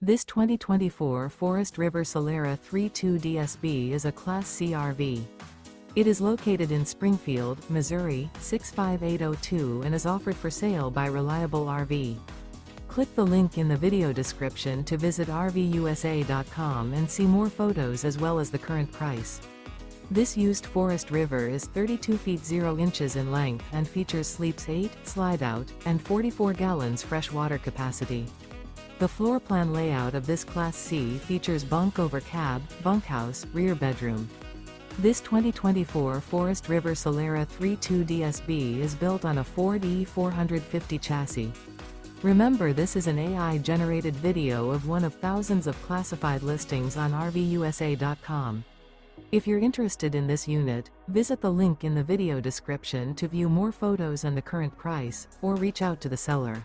This 2024 Forest River Solera 3.2 DSB is a Class C RV. It is located in Springfield, Missouri, 65802 and is offered for sale by Reliable RV. Click the link in the video description to visit RVUSA.com and see more photos as well as the current price. This used Forest River is 32 feet 0 inches in length and features sleeps 8, Slideout, and 44 gallons fresh water capacity. The floor plan layout of this Class C features bunk over cab, bunkhouse, rear bedroom. This 2024 Forest River Solera 3.2 DSB is built on a Ford E450 chassis. Remember, this is an AI-generated video of one of thousands of classified listings on RVUSA.com. If you're interested in this unit, visit the link in the video description to view more photos and the current price, or reach out to the seller.